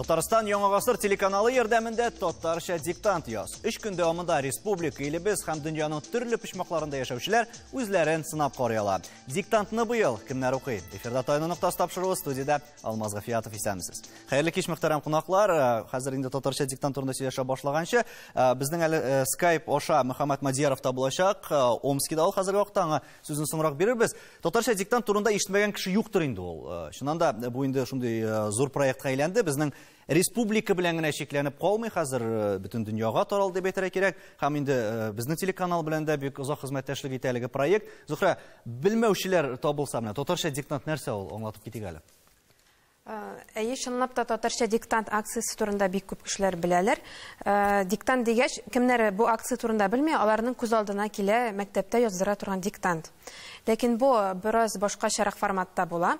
Татарстан Яңа Гасыр телеканалы ярдәмендә татарча диктант яз. 3 көн дәвамында республика илебез һәм дөньяның төрле почмакларында яшәүчеләр үзләрен сынап карыйлар. Диктантны быел кемнәр укый? Эфирда Тайны Ноктас тапшыруы студияда Алмаз Гафиятов исәнмесез. Хәерле кич мөхтәрәм кунаклар. Хәзер инде татарча диктант турында сөйләшә башлаганчы, безнең әле Skype аша Мөхәммәд Мадияров та булачак. Омскида ул хәзерге вакытта аңа сүзен соңрак бирербез. Татарча диктант турында ишетмәгән кеше юктыр инде ул. Шуннан да бу инде шундый зур проектка әйләнде. Безнең республика белән генә шикләнеп калмый, хәзер бөтен дөньяга таралды дип әйтергә кирәк. Һәм инде безнең телеканал белән дә бик озак хезмәттәшлек итә әлеге проект. Зухра, белмәүчеләр табылса менә татарча диктант нәрсә ул? Аңлатып китик әле. Әйе, чынлап та татарча диктант акциясы турында бик күп кешеләр беләләр. Диктант дигәч, кемнәр бу акция турында белми, аларның күз алдына килә мәктәптә яздыра торган диктант. Ләкин бу бераз башкачарак форматта була.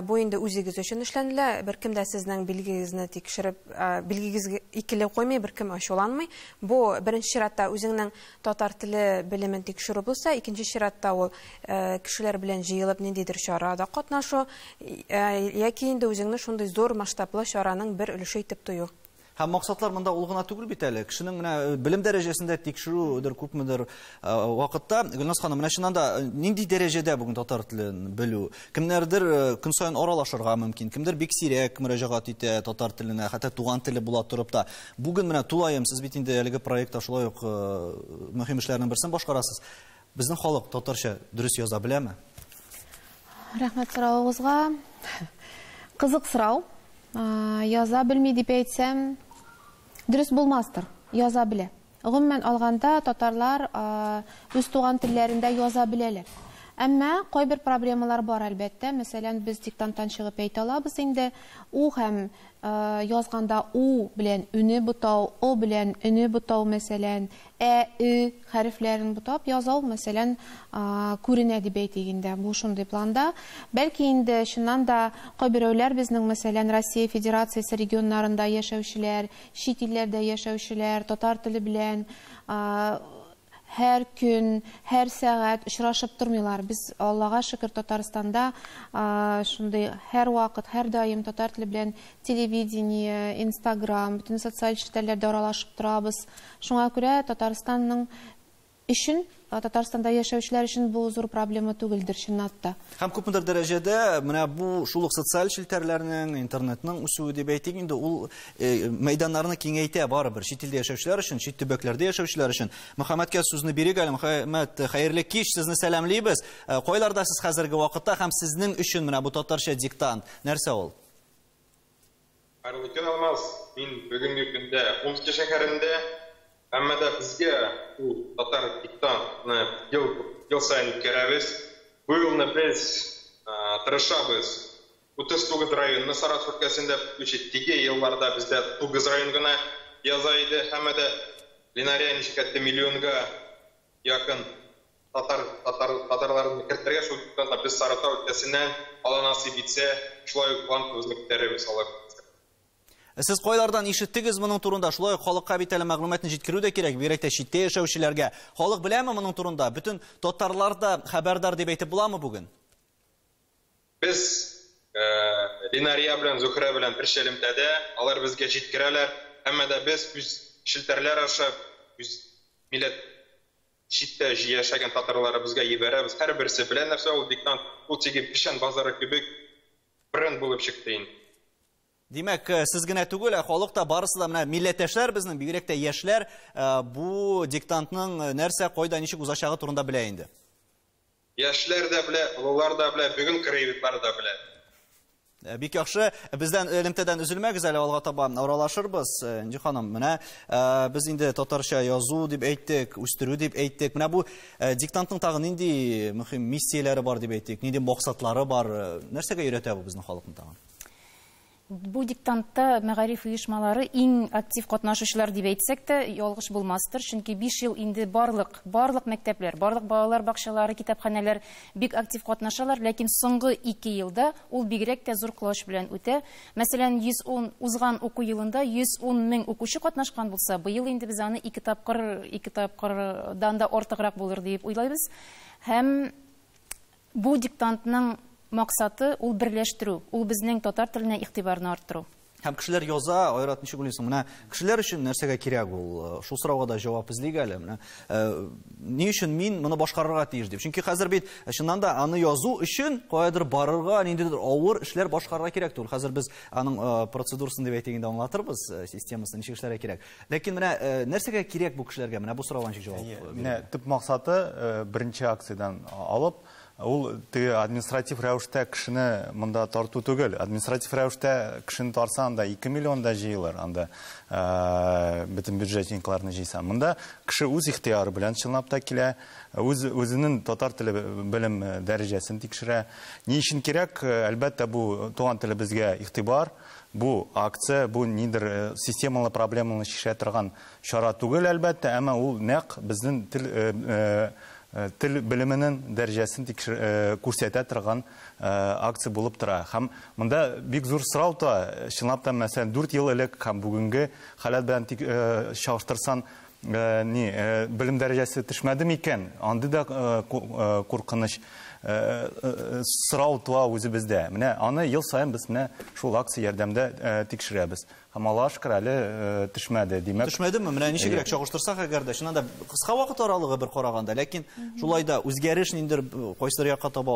Бу инде үзегез өчен эшләнелә. Беркем дә сезнең билгегезне тикшереп, билгегезгә икеле куймый, беркем ачуланмый. Бу беренче чиратта үзеңнең татар теле белемен тикшерү булса, икенче чиратта ул кешеләр белән җыелып ниндидер чарада катнашу, яки инде үзеңне шундый зур масштаблы чараның бер өлеше итеп тою. Һәм максатлар монда ул гына түгел бит әле. Кешенең менә белем дәрәҗәсендә тикшерүдер күпмедер вакытта. Гөлназ ханым, менә шуннан да нинди дәрәҗәдә бүген татар телен белү? Кемнәрдер көн саен аралашырга мөмкин, кемдер бик сирәк мөрәҗәгать итә татар теленә, хәтта туган теле була турып та. Бүген менә тулаем, сез бит инде әлеге проектта шулай ук мөһим эшләрнең берсен башкарасыз. Безнең халык татарча дөрес яза беләме? Рәхмәт сорауыгызга. Кызык сорау. Яза белми дип әйтсәм, дөрес булмастыр, яза белә. Гомумән алганда татарлар үз туган телләрендә яза беләләр. Әмма кайбер проблемалар бар әлбәттә. Мәсәлән, без диктанттан чыгып әйтә алабыз инде, у һәм язганда у белән үне бутау, о белән өне бутау, мәсәлән, и хәрефләрен бутап язау, мәсәлән, күренә дип әйтик инде. Бу шундый планда. Бәлки инде шуннан да кайберәүләр безнең, мәсәлән, Россия Федерациясе регионнарында яшәүчеләр, чит илләрдә яшәүчеләр татар теле белән һәр көн, һәр сәгать очрашып тормыйлар. Без, Аллага шөкер, Татарстанда шундый һәр вакыт, һәр даим татар теле белән телевидение, Instagram, бүтән социаль челтәрләрдә аралашып торабыз. Шуңа күрә Татарстанның өчен, Татарстанда яшәүчеләр өчен бу зур проблема түгелдер чынлапта. Һәм күпмедер дәрәҗәдә менә бу шулык социаль челтәрләрнең, интернетның үсүе дип әйтик инде, ул мәйданнарны киңәйтә барыбер чит илдә яшәүчеләр өчен, чит төбәкләрдә яшәүчеләр өчен. Мөхәммәдкә сүзне бирик әле. Мөхәммәд, хәерле кич, сезне сәламлыйбыз. Кайларда сез хәзерге вакытта һәм сезнең өчен менә бу татарча диктант нәрсә ул? Хәерле көн, Алмаз. Мин бүгенге көндә Омск шәһәрендә. Әмма да безгә татар диктантны ел сайын үткәрәбез. Бу елны біз тырышабыз. 39 районны Саратов өлкәсендә теге елларда бездә 9 район гына яза иде. Әмма да Ленария ничекәтте миллионга якын татарларны кертергә шул диктантны без Саратов өлкәсеннән ала насыйп итсә, шулай ук планыбызны күтәрәбез алар. Сез кайлардан ишеттегез моның турында? Шулай халыкка бит әле мәгълүматны җиткерү дә кирәк, бигрәк тә читтә яшәүчеләргә. Халык беләме моның турында? Бөтен татарлар да хәбәрдар дип әйтеп буламы бүген? Без Ленария белән Зухра белән бер шәлемтәдә алар безгә җиткерәләр. Әмма да без үз челтәрләр аша үз милләт читтә яшәгән татарлар безгә ибәрәбез. Һәрберсе белән нәрсә ул диктант, ул теге пишән базары кебек бренд булып чыкты инде. Димәк, сез генә түгел, халык та барысы да менә милләттәшләр безнең, бигрәк тә яшьләр бу диктантның нәрсә, кайда, ничек узачагы турында белә инде. Яшьләр дә белә, олылар да белә, бүген краевидлар да белә. Бик яхшы, бездән элемтәдән üzülмәгез әле, алга таба аралашырбыз. Инде ханым, менә без инде татарча язу дип әйттек, үстерү дип әйттек. Менә бу диктантның тагы нинди мөһим миссияләре бар дип әйттек, нинди максатлары бар, нәрсәгә өйрәтә бу безнең халыкны тагы? Бу диктантта мәгариф оешмалары иң актив катнашучылар дип әйтсәк тә ялгыш булмастыр, чөнки 5 ел инде барлык мәктәпләр, барлык балалар бакчалары, китапханәләр бик актив катнашалар, ләкин соңгы 2 елда ул бигрәк тә зур класс белән үтә. Мәсәлән, 110 узган уку елында 110 мең укучы катнашкан булса, быел инде без аны 2 тапкырдан да артыграк булыр дип уйлайбыз. Һәм бу диктантның максаты ул берләштерү, ул безнең татар теленә игътибарны арттыру. Һәм кешеләр яза, Айрат, ничек уйлыйсың, менә кешеләр өчен нәрсәгә кирәк ул? Шул сорауга да җавап эзлик әле. Менә ни өчен мин моны башкарырга тиеш дип. Чөнки хәзер бит чыннан да аны язу өчен каядыр барырга, ниндидер авыр эшләр башкарырга кирәк түгел. Хәзер без аның процедурасын дип әйтгәндә аңлатырбыз, системасын ничек эшләргә кирәк. Ләкин менә нәрсәгә кирәк бу кешеләргә? Менә бу сорауга ничек җавап? Менә төп максаты беренче акциядан алып, ул административ рәвештә кешене монда тарту түгел. Административ рәвештә кешене тарсаң да 2 миллион да җыелыр анда бөтен бюджетникларны җыйсаң. Монда кеше үз ихтыяры белән чынлап та килә, үзенең татар теле белем дәрәҗәсен тикшерә. Ни өчен кирәк? Әлбәттә, бу туган телебезгә игътибар. Бу акция, бу нидер системалы проблеманы шешә торган чара түгел, әлбәттә, әмма ул нәкъ безнең тел белеменең дәрәҗәсен күрсәтә торган акция булып тора. Һәм монда бик зур сорау та, чынлап та, мәсәлән, 4 ел элек һәм бүгенге хәлат белән чагыштырсаң, белем дәрәҗәсе төшмәде микән? Анда да куркыныч сорау туа үзебездә. Менә аны ел саен без менә шул акция ярдәмендә тикшерәбез. Һәм Аллаһка шөкер, әле төшмәде, димәк. Төшмәдеме? Менә ничегрәк чагыштырсак әгәр дә, чыннан да кыска вакыт аралыгы бер караганда, ләкин шулай да үзгәреш ниндидер кайсыдыр якка таба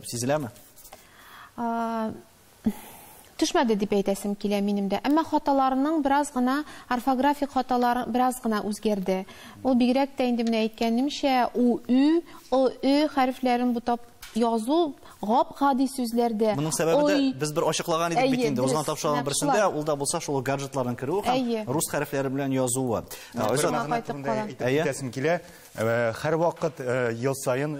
сизеләме? Төшмәде дип әйтәсем килә минем дә. Әмма хаталарының бераз гына, орфографик хаталары бераз гына үзгәрде. Ул бигрәк тә инде менә әйткәнемчә, УУ, ОУ хәрефләрен бутап язу гап гади сүзләрдә. Моның сәбәбе дә без бер ачыклаган идек бит инде. Узган тапшырган берсендә ул да булса шул гаджетларның керүе һәм рус хәрефләре белән язуы. Әйтәсем килә, һәр вакыт ел саен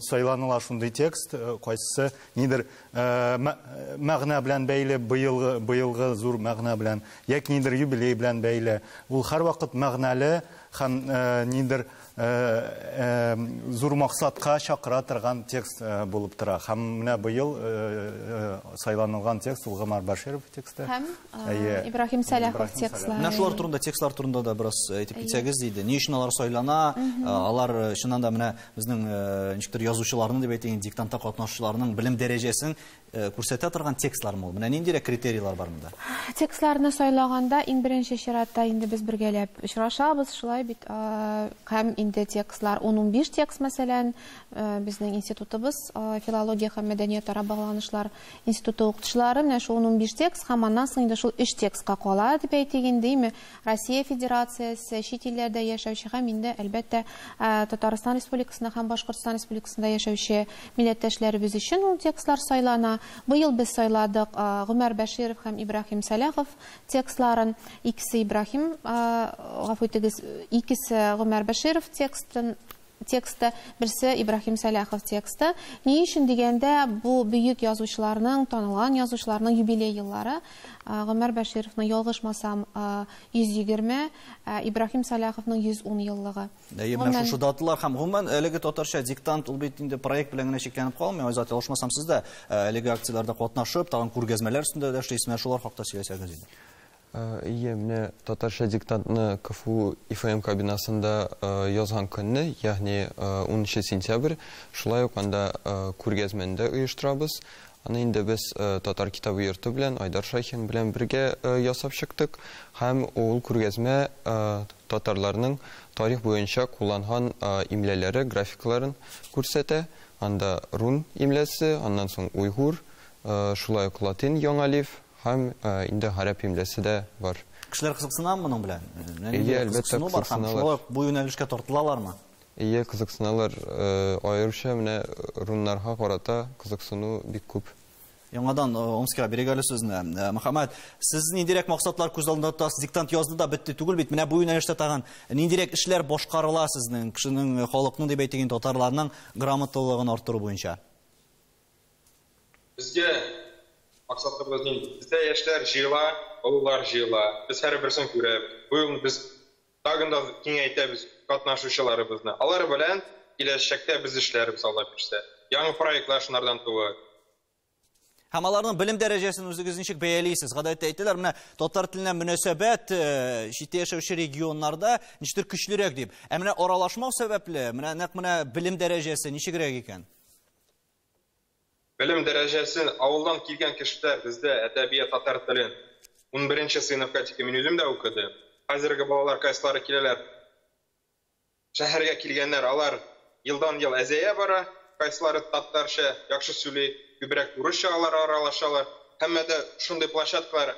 сайланыла шундый текст, кайсысы нидер мәгънә белән бәйле, быелгы зур мәгънә белән, яки нидер юбилей белән бәйле. Ул һәр вакыт мәгънәле һәм нидер зур максатка чакыра торган текст булып тора. Һәм менә быел сайланылган текст ул Гомар Баширов тексты. Һәм Ибрахим Сәләхов текстлары. Менә шулар турында, текстлар турында да бераз әйтеп китсәгез диде. Ни өчен алар сайлана? Алар чыннан да менә безнең ничектер язучыларның дип әйтәйин, диктантта катнашучыларның белем дәрәҗәсен күрсәтә торган текстлармы ул? Менә ниндирәк критерийлар бар монда? Текстларны сайлаганда иң беренче чиратта инде без бергәләп очрашабыз, шулай бит. Һәм инде текстлар 10-15 текст, мәсәлән, безнең институтыбыз, филология һәм мәдәният-ара багланышлар институты укытучылары менә шул 15 текст, һәм аннан соң инде шул 3 текстка кала дип әйтегән, димме? Россия Федерациясе, чит илләрдә яшәүче һәм инде әлбәттә Татарстан Республикасында һәм Башкортстан Республикасында яшәүче милләттәшләребез өчен ул текстлар сайлана. Быел без сайладык Гомар Баширов һәм Ибрахим Сәләхов текстларын. Икесе Ибрахим, гафу итегез, икесе Гомар Баширов тексты, берсе Ибрахим Сәләхов тексты. Ни өчен дигәндә, бу бөек язучыларның, танылган язучыларның юбилей еллары. Гомар Башировның, ялгышмасам, 120, Ибрахим Сәләховның 110 еллыгы. Менә шушы даталар һәм гомумән әлеге татарча диктант ул бит инде проект белән генә шикләнеп калмый. Айзат, ялгышмасам, сез дә әлеге акцияләрдә катнашып, тагын күргәзмәләр өстендә дә эшләйсез. Шулар хакта сөйләсәгез иде. Менә татарча диктантны КФУ ИФМ кабинасында язган көнне, ягъни 10 сентябрь, шулай ук анда күргәзмәндә оештырабыз. Аны инде без татар китабы йорты белән, Айдар Шайхин белән бергә ясап чыктык. Һәм ул күргәзмә татарларның тарих буенча кулланган имләләре, графикларын күрсәтә. Анда рун имләсе, аннан соң уйгур, шулай ук латин яңа алиф һәм инде гарәп имләсе дә бар. Кешеләр кызыксынамы моның белән? Әлбәттә кызыксыналар. Бу юнәлешкә тартылалармы? Кызыксыналар. Аеруча менә руннарга карата кызыксыну бик күп. Яңадан Омскига бирик әле сүзне. Мөхәммәд, сез ниндирәк максатлар күз алдында тотасыз? Диктант язды да бетте түгел бит. Менә бу юнәлештә тагын ниндирәк эшләр башкарыла сезнең, кешенең, халыкның дип әйтегән татарларның грамоталыгын арттыру буенча? Безгә максатыбыз нинди? Бездә яшьләр җыела, олылар җыела. Без һәрберсен күрәбез. Бу елны без тагын да киңәйтәбез катнашучыларыбызны. Алар белән киләчәктә без эшләрбез, Алла бирсә. Яңа проектлар шуннардан тугы. Һәм аларның белем дәрәҗәсен үзегез ничек бәялисез? Гадәттә әйтәләр, менә татар теленә мөнәсәбәт читтә яшәүче регионнарда ничектер көчлерәк дип. Ә менә аралашмау сәбәпле, менә белем дәрәҗәсе ничегрәк икән? Белем дәрәҗәсен авылдан килгән кешеләр бездә әдәбият татар телен 11 сыйныфка тикен мин үзем дә укыдым. Хәзерге балалар кайсылары киләләр. Шәһәргә килгәннәр, алар елдан ел әзәя бара, кайсылары татарча яхшы сөйли, күбрәк урысча алар аралашалар. Һәммәдә шундый площадкалар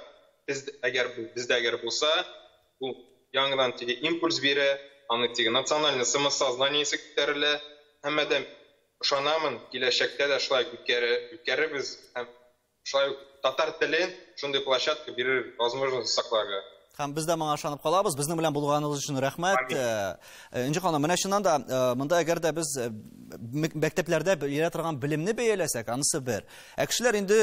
бездә булса, бу яңадан теге импульс бирә, аны теге национальный самосознание күтәрелә. Һәммәдә ышанамын, киләчәктә дә шулай үткәрербез һәм шулай татар телен шундый площадка бирер возможность сакларга. Һәм без дә моңа ышанып калабыз. Безнең белән булганыгыз өчен рәхмәт. Инҗи ханым, менә шуннан да монда әгәр дә без мәктәпләрдә бирә торган белемне бәяләсәк, анысы бер. Кешеләр инде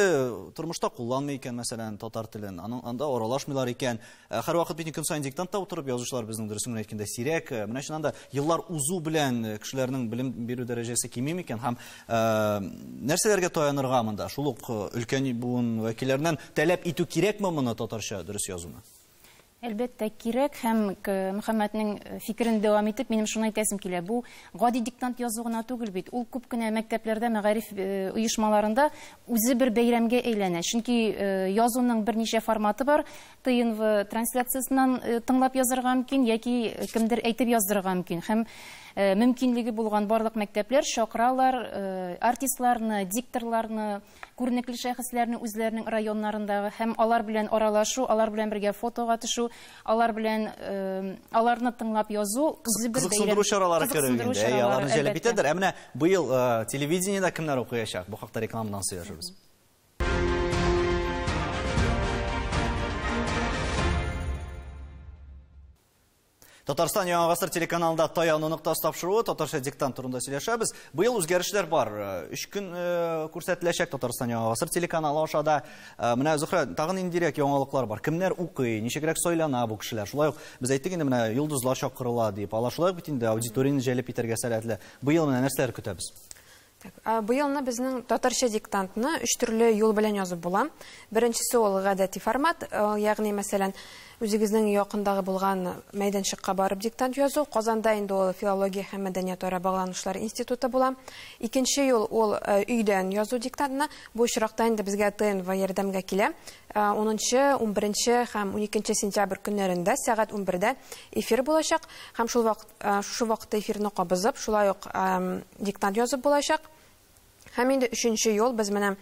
тормышта кулланмый икән, мәсәлән, татар телен. Анда аралашмыйлар икән. Һәрвакыт бит көн сайын диктантта утырып язучылар безнең дөресен әйткәндә сирәк. Менә шуннан да еллар узу белән кешеләрнең белем бирү дәрәҗәсе кими микән һәм нәрсәләргә таянырга монда? Шул ук өлкән буын вәкилләреннән таләп итү кирәкме моны татарча дөрес язуны? Әлбәттә кирәк һәм Мөхәммәтнең фикерен дәвам итеп, минем шуны әйтәсем килә. Бу гади диктант язу гына түгел бит. Ул күп кенә мәктәпләрдә, мәгариф оешмаларында үзе бер бәйрәмгә әйләнә. Чөнки язуның берничә форматы бар. ТНВ трансляциясыннан тыңлап язырга мөмкин яки кемдер әйтеп яздырырга мөмкин. Һәм мөмкинлеге булган барлык мәктәпләр шакыралар артистларны, дикторларны, күренекле шәхесләрне үзләренең районнарындагы һәм алар белән аралашу, алар белән бергә фотога төшү, алар белән аларны тыңлап язу кызыксындыру чаралары көрелгәндә, аларны җәлеп итәдер. Ә менә быел телевидениедә кемнәр укыячак? Бу хакта рекламадан сөйләшәбез. Татарстан Яңа гасыр телеканалында Таяну нуктасы тапшыруы татарча диктант турында сөйләшәбез. Быел үзгәрешләр бар. 3 көн күрсәтеләчәк Татарстан Яңа гасыр телеканалы ашада. Менә Зөһрә, тагын индирәк яңалыклар бар. Кемнәр укый, ничегрәк сайлана бу кешеләр? Шулай ук без әйттек инде менә йолдызлар чакырыла дип. Алар шулай бит инде аудиторияны җәлеп итәргә сәләтле. Быел менә нәрсәләр көтәбез? Быелны безнең татарча диктантны 3 төрле юл белән язып була. Беренчесе ул гадәти формат, ягъни мәсәлән, үзегезнең якындагы булган мәйданчыкка барып диктант язу. Казанда инде ул филология һәм мәдәният ара багланышлар институты була. Икенче юл ул өйдән язу диктантны. Бу очракта инде безгә ТНВ ярдәмгә килә. 10-нчы, 11-нче һәм 12-нче сентябрь көннәрендә сәгать 11-дә эфир булачак. Һәм шул вакытта эфирне кабызып, шулай ук диктант язып булачак. Һәм инде 3-нче юл без менә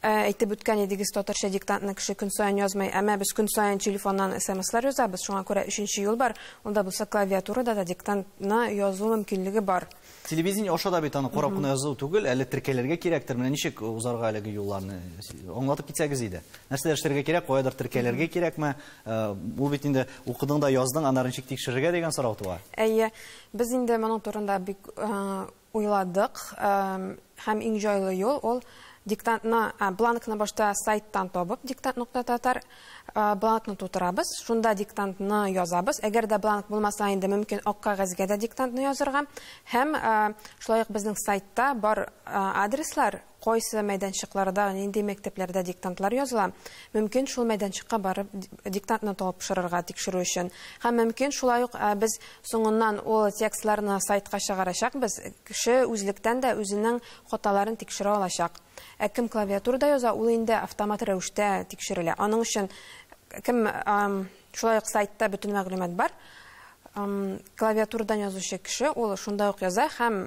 әйтеп үткән идегез, татарча диктантны кеше көн саен язмый, әмма без көн саен телефоннан SMS-лар язабыз. Шуңа күрә 3-нче юл бар. Анда булса клавиатурада да диктантны язу мөмкинлеге бар. Телевидение ошада бит аны карап кына язу түгел, әле теркәләргә кирәктер. Менә ничек узарга әлеге юлларны аңлатып китсәгез иде. Нәрсәләр эшләргә кирәк, каядыр теркәләргә кирәкме? Бу бит инде укыдың да яздың, аннары ничек тикшерергә дигән сорау туа. Әйе, без инде моның турында бик уйладык. Һәм иң җайлы юл ул диктантны, бланкны башта сайттан табып, diktant.tatar бланкны тутырабыз. Шунда диктантны язабыз. Әгәр дә бланк булмаса, инде мөмкин ак кагазьгә дә диктантны язырга. Һәм шулай ук безнең сайтта бар адреслар, кайсы мәйданчыкларда, нинди мәктәпләрдә диктантлар языла. Мөмкин шул мәйданчыкка барып диктантны тапшырырга тикшерү өчен. Һәм мөмкин шулай ук без соңыннан ул текстларны сайтка чыгарачакбыз. Кеше үзлектән дә үзенең хаталарын тикшерә алачак. Кем клавиатурада яза, ул инде автомат рәвештә тикшерелә. Аның өчен кем шулай ук сайтта бөтен мәгълүмат бар. Клавиатурадан язучы кеше ул шунда ук яза һәм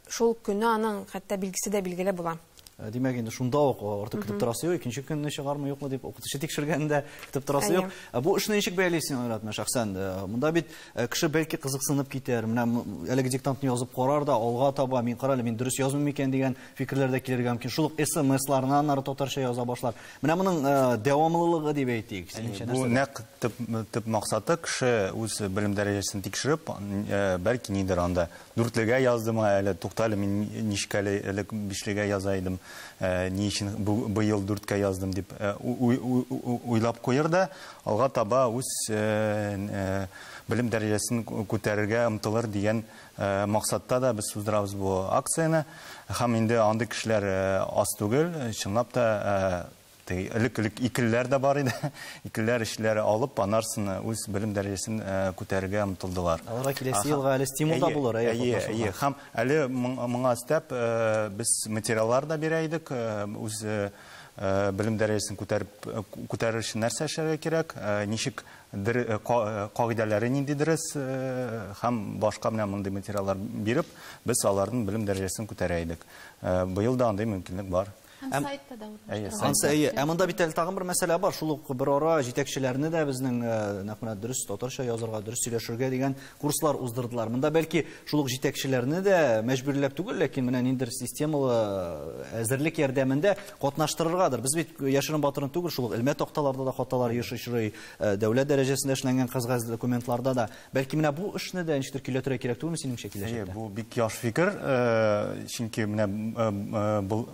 шул көнне аның хәтта билгесе дә билгеле була. Димәк, инде шунда ук артык көтеп торасы юк, икенче көнне чыгармы юкмы дип укытучы тикшергәндә көтеп торасы юк. Бу эшне ничек бәялисең, Айратна, шәхсән? Монда бит кеше бәлки кызыксынып китәр, менә әлеге диктантны язып карар да, алга таба мин карале, мин дөрес язмыйм микән дигән фикерләрдә килергә мөмкин. Шул ук SMS-ларнан ары татарча яза башлар. Менә моның дәвамлылыгы дип әйтик. Бу нәкъ төп максаты кеше үз белем дәрәҗәсен тикшереп, бәлки нидер анда 4-легә яздымы, әле туктале, мин ничкәле, әле 5-легә яза идем. Ни өчен быел 4-кә яздым дип уйлап куер да, алга таба үз белем дәрәҗәсен күтәрергә омтылыр дигән максатта да без уздырабыз бу акцияны. Һәм инде андый кешеләр аз түгел, чынлап та элек икелләр дә бар иде. Икелләр эшләре алып, анарсын үз белем дәрәҗәсен күтәрергә омтылдылар. Аларга киләсе елга әле стимул да булыр. Һәм әле моңа өстәп без материаллар да бирә идек, үз білім дәрежесін көтерер үшін нәрсе эшләргә кирәк, ничек кагыйдәләре нинди дөрес һәм башка менә мондый материаллар биреп, без аларның білім дәрежесен күтәрә идек. Быел да андый мөмкинлек бар. Әмінда битәл тағын бір мәсәлә бар. Шулық бір ора жетекшілеріні де біздің дұрыс татарша язырға, дұрыс сөйләшергә деген курслар уздырдылар. Мында бәлки шулық жетекшілеріні де мәжбүрләп түгел, ләкин менә ниндер системалы әзірлік ярдәмендә катнаштырыргадыр. Без бит яшерен батырын түгел, шулық илме тоқталарда да хаталар ешишрый, дәүләт дәрәҗәсендә эшләнгән кызгаз документларда да. Бәлки менә бу эшне дә ничектер киләтергә кирәк түгелме синеңчә киләчәктә? Бу бик яхшы фикер, чөнки менә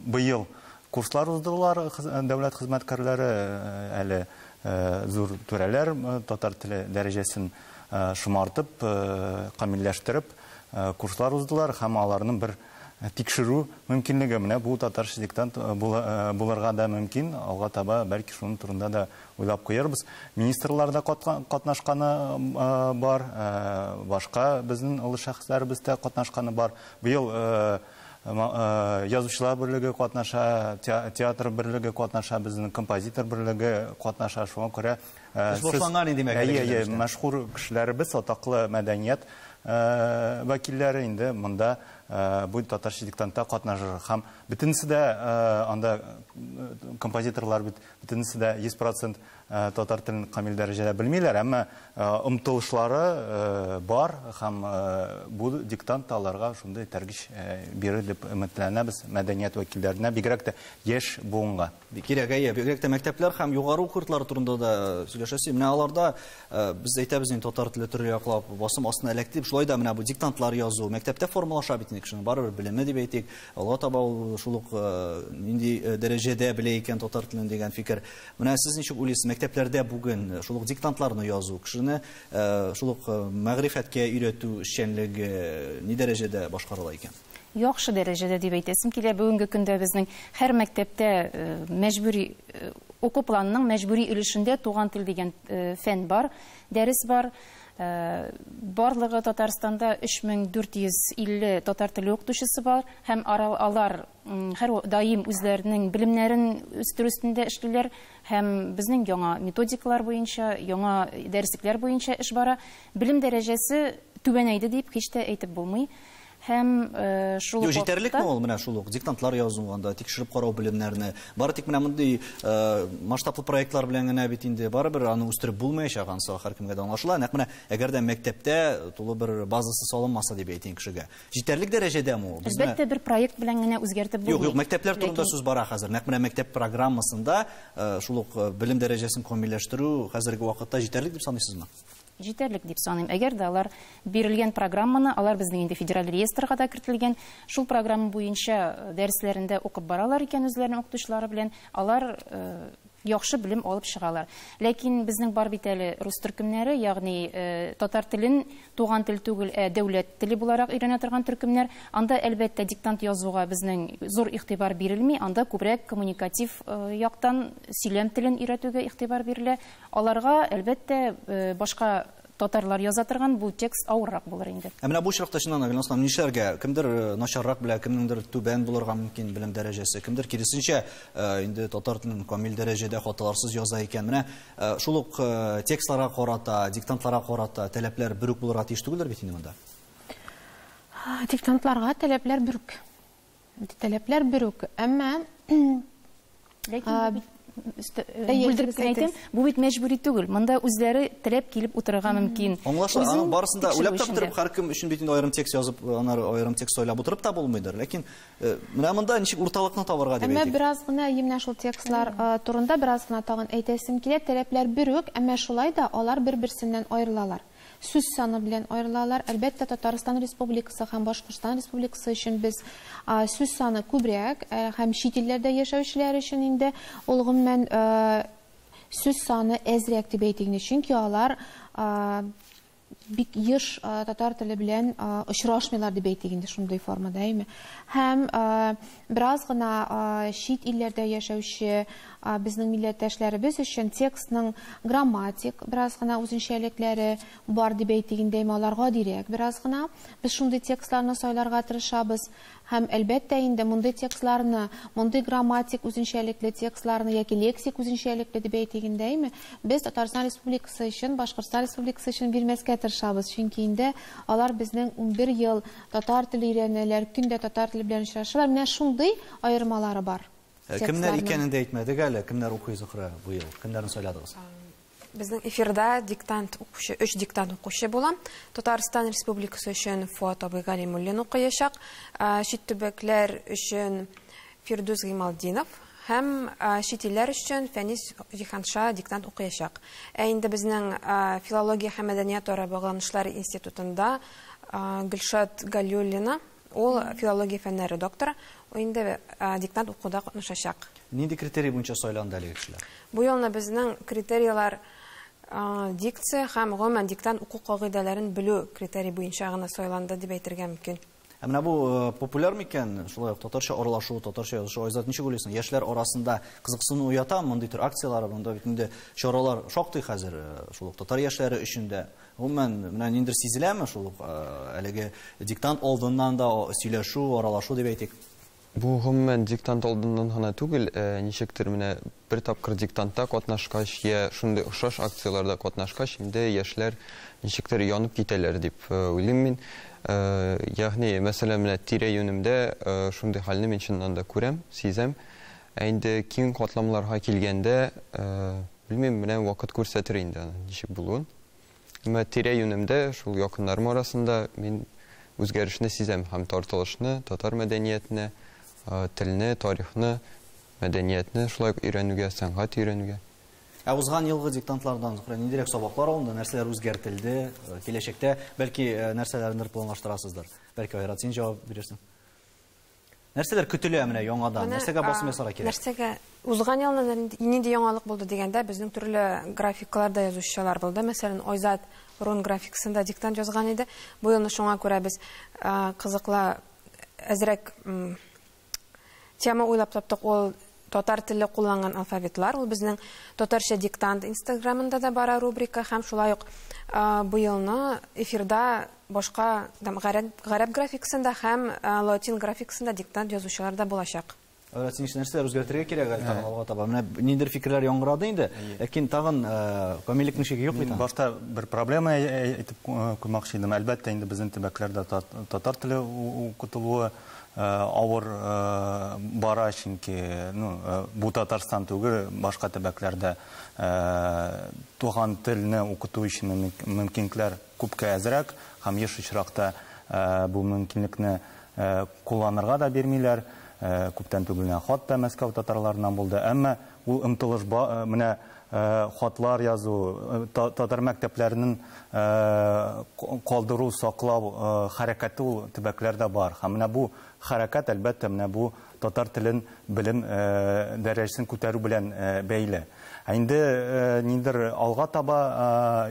быел курслар уздырдылар дәүләт хезмәткәрләре, әле зур түрәләр татар теле дәрәҗәсен шомартып, камилләштереп курслар уздылар һәм аларның бір тикшерү мөмкинлеге менә бу татарча диктант булырга да мөмкин. Алга таба бәлки шуның турында да уйлап куярбыз. Министрларда катнашканы бар, башка безнең олы шәхесләребез дә катнашканы бар. Быел язучылар берлеге катнаша, театр берлеге катнаша, безнең композитор берлеге катнаша. Шуңа күрә мәшһүр кешеләребез, атаклы мәдәният вәкилләре инде монда бу татарча диктантта катнашыр. Һәм бөтенесе дә анда композиторлар бөтенесе дә 100% татар телен камил дәрәҗәдә белмиләр, әмма омтылышлары бар һәм бу диктант аларга шундый тәргиш бирер дип өметләнәбез мәдәният вәкилләренә, бигрәк тә яшь буынга. Кирәк, бигрәк тә мәктәпләр һәм югары уку йортлары турында да сөйләшәсез. Менә аларда без әйтәбез инде татар теле төрле яклап басым астына эләкте. Шулай да менә бу диктантлар язу мәктәптә формалаша бит инде кешенең барыбер белеме дип әйтик. Алга таба ул шулык нинди дәрәҗәдә белә икән татар телен дигән фикер. Менә сез ничек уйлыйсыз, мәктәпләрдә бүген шулык диктантларны язу кешене шулык мәгърифәткә өйрәтү эшчәнлеге ни дәрәҗәдә башкарыла икән? Яхшы дәрәҗәдә дип әйтәсем килә. Бүгенге көндә безнең һәр мәктәптә мәҗбүри уку планының мәҗбүри өлешендә туган тел дигән фән бар, дәрес бар. Барлыгы Татарстанда 3450 татар теле укытучысы бар һәм алар һәр даим үзләренең белемнәрен үстерү өстендә эшлиләр һәм безнең яңа методикалар буенча, яңа дәреслекләр буенча эш бара. Белем дәрәҗәсе түбәнәйде дип һич тә әйтеп булмый. Һәм шул җитәрлекме ул менә шул ук диктантлар язуганда тикшереп карау белемнәрне бары тик менә мондый масштаблы проектлар белән генә бит инде барыбер аны үстереп булмаячак, анысы һәркемгә дә аңлашыла. Нәкъ менә әгәр дә мәктәптә тулы бер базасы салынмаса дип әйтин кешегә, җитәрлек дәрәҗәдәме ул? Әлбәттә бер проект белән генә үзгәртеп булмый. Юк, мәктәпләр турында сүз бара хәзер. Нәкъ менә мәктәп программасында шул ук белем дәрәҗәсен камилләштерү хәзерге вакытта җитәрлек дип саныйсызмы? Җитәрлек дип саныйм. Әгәр дә алар бирелгән программаны, алар безнең инде федераль реестрга да кертелгән, шул программа буенча дәресләрендә укып баралар икән үзләренең укытучылары белән, алар яхшы белем алып чыгалар. Ләкин безнең бар бит әле рус төркемнәре, ягъни татар телен туган тел түгел, дәүләт теле буларак өйрәнә торган төркемнәр, анда әлбәттә диктант язуга безнең зур игътибар бирелми, анда күбрәк коммуникатив яктан сөйләм телен өйрәтүгә игътибар бирелә. Аларга әлбәттә башка татарлар яза торган бу текст авыррак булыр инде. Менә бу чакта чыннан Гөлнасым нишләргә? Кемдер начаррак белә, кемнеңдер түбән булырга мөмкин белем дәрәҗәсе, кемдер киресенчә инде татар телен камил дәрәҗәдә хаталарсыз яза икән. Менә шул ук текстларга карата, диктантларга карата таләпләр бер үк булырга тиеш түгелдер бит инде монда. Диктантларга таләпләр бер үк. Таләпләр бер үк. Әмма бүлдереп әйтәм, бу бит мәҗбүри түгел. Монда үзләре теләп килеп утырырга мөмкин. Аңлаша, барысында уйлап табып һәркем өчен бит инде аерым текст язып, аннары аерым текст ойлап утырып та булмыйдыр. Ләкин менә монда ничек урталыкны табарга дип әйтик. Әмма бераз гына менә шул текстлар турында бераз гына тагын әйтәсем килә. Таләпләр бер үк, әмма шулай да алар бер-берсеннән аерылалар. Сүз саны белән аерылалар. Әлбәттә Татарстан Республикасы һәм Башкортстан Республикасы өчен без сүз саны күбрәк һәм чит илләрдә яшәүчеләр өчен инде ул гомумән сүз саны әзрәк дип әйтик, чөнки алар бик еш татар теле белән очрашмыйлар дип әйтегендә шундый формада, әйме. Һәм бераз гына чит илләрдә яшәүче безнең милләттәшләребез өчен текстның грамматик бераз гына үзенчәлекләре бар дип әйтегендә, аларга дирәк бераз гына без шундый текстларны сайларга тырышабыз. Һәм әлбәттә инде мондый текстларны, мондый грамматик үзенчәлекле текстларны яки лексик үзенчәлекле дип әйтегендә, без Татарстан Республикасы өчен, Башкортстан Республикасы өчен бирмәскә тырышабыз. Чөнки инде алар безнең 11 ел татар теле өйрәнәләр, көндә татар теле белән очрашалар. Менә шундый аермалары бар. Кемнәр икәнен дә әйтмәдек әле, кемнәр укый Зөһрә бу ел? Кемнәрне сайладыгыз? Безнең эфирда диктант укучы, 3 диктант укучы була. Татарстан Республикасы өчен Фуат Абыйгалимуллин укыячак, чит төбәкләр өчен Фирдус Гыймалдинов һәм чит илләр өчен Фәнис Җиһанша диктант укыячак. Инде безнең филология һәм мәдәният ара багланышлары институтында Гөлшат Галиуллина, ул филология фәннәре докторы, инде диктант укуда катнашачак. Нинди критерий буенча сайланды әлеге кешеләр? Бу елны безнең критерийлар дикция һәм гомумән диктант уку кагыйдәләрен белү критерий буенча гына сайланды дип әйтергә мөмкин. Менә бу популяр микән? Шулай ук татарча аралашу, татарча язышу, Айзат, ничек уйлыйсың? Яшьләр арасында кызыксыну уята, мондый төр акциялар, монда бит инде чаралар шактый хәзер, шул ук татар яшьләре өчен дә. Гомумән, менә ниндер сизеләме шул ук әлеге диктант алдыннан да сөйләшү, аралашу дип әйтик? Бу гомумән диктант алдыннан гына түгел, ничектер менә бер тапкыр диктантта катнашкач, я шундый охшаш акцияларда катнашкач, инде яшьләр ничектер янып китәләр дип уйлыйм мин. Ягъни, мәсәлән, менә тирә-юнемдә шундый хәлне мин чыннан да күрәм, сизәм. Инде киң катламларга килгәндә, белмим, менә вакыт күрсәтер инде ничек булуын. Менә тирә-юнемдә шул якыннарым арасында мин үзгәрешне сизәм һәм тартылышны, татар мәдәниятенә, телне, тарихны, мәдәниятне шулай өйрәнүгә, сәнгать өйрәнүгә. Узган елгы диктантлардан ниндирәк сабаклар алынды, нәрсәләр үзгәртелде, киләчәктә бәлки нәрсәләрне планлаштырасыздыр. Бәлки Айрат, син җавап бирерсең. Нәрсәләр көтелә менә яңадан? Нәрсәгә басым ясарга кирәк? Нәрсәгә узган елны нинди яңалык булды дигәндә, безнең төрле графикларда язучылар булды. Мәсәлән, Айзат Рун графикасында диктант язган иде. Бу елны шуңа күрә без кызыклы әзрәк тема уйлап таптык. Ул татар теле кулланган алфавитлар. Ул безнең татарча диктант Инстаграмында да бара рубрика һәм шулай ук бу елны эфирда башка гарәп графикасында һәм латин графикасында диктант язучылар да булачак. Айрат, син нәрсәләр үзгәртергә кирәк әле алга таба? Менә ниндер фикерләр яңгырады инде. Ләкин тагын камиллек ничек юк бит. Башта бер проблема әйтеп куймакчы идем. Әлбәттә, инде безнең төбәкләрдә татар теле укытылуы авыр бара, чөнки бу Татарстан түгел, башка төбәкләрдә туган телне укыту өчен мөмкинлекләр күпкә әзрәк, һәм еш очракта бу мөмкинлекне кулланырга да бирмиләр. Күптән түгел хат та Мәскәү татарларынан булды. Әмма ул ымтылыш менә хатлар язу, татар мәктәпләренең калдыру, саклау хәрәкәте ул төбәкләрдә бар. Һәм менә бу хәрәкәт әлбәттә менә бу татар телен белем дәрәҗәсен күтәрү белән бәйле. Инде ниндер алга таба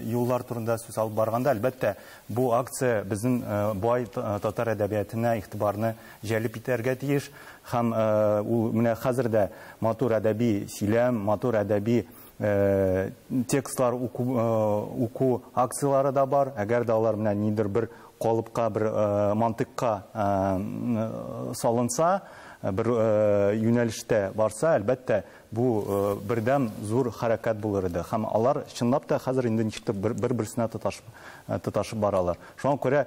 юллар турында сүз алып барганда, әлбәттә, бу акция безнең бай татар әдәбиятына игътибарны җәлеп итәргә тиеш. Һәм ул менә хәзердә матур әдәби сөйләм, матур әдәби текстлар уку акциялары да бар. Әгәр дә алар менә ниндер бер калыпка, бер мантыкка салынса, бер юнәлештә барса, әлбәттә, бу бердәм зур хәрәкәт булыр иде. Һәм алар чынлап та хәзер инде ничектер бер-берсенә тоташып баралар. Шуңа күрә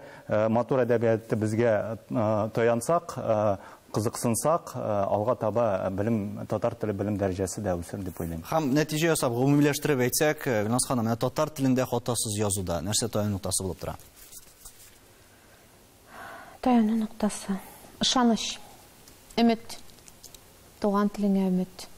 матур әдәбиятты безгә таянсак, кызыксынсак, алга таба белем, татар теле белем дәрәҗәсе дә үсер дип уйлыйм. Һәм нәтиҗә ясап, гомумиләштереп әйтсәк, Гөлназ ханым, менә татар телендә хатасыз язуда нәрсә таян нуктасы булып тора? Таяну нуктасы. Ышаныч. Өмет. Туган телеңә өмет.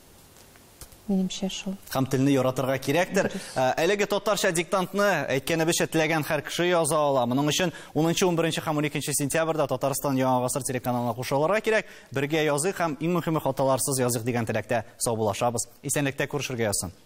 Минемчә шул. Һәм телне яратырга кирәктер. Әлеге татарча диктантны әйткәнебезчә теләгән һәр кеше яза ала. Моның өчен 10-11 һәм 12 сентябрьдә Татарстан Яңа гасыр телеканалына кушылырга кирәк. Бергә язык һәм иң мөһиме хаталарсыз язык дигән теләктә сау булашабыз. Исәнлектә күрешергә язсын.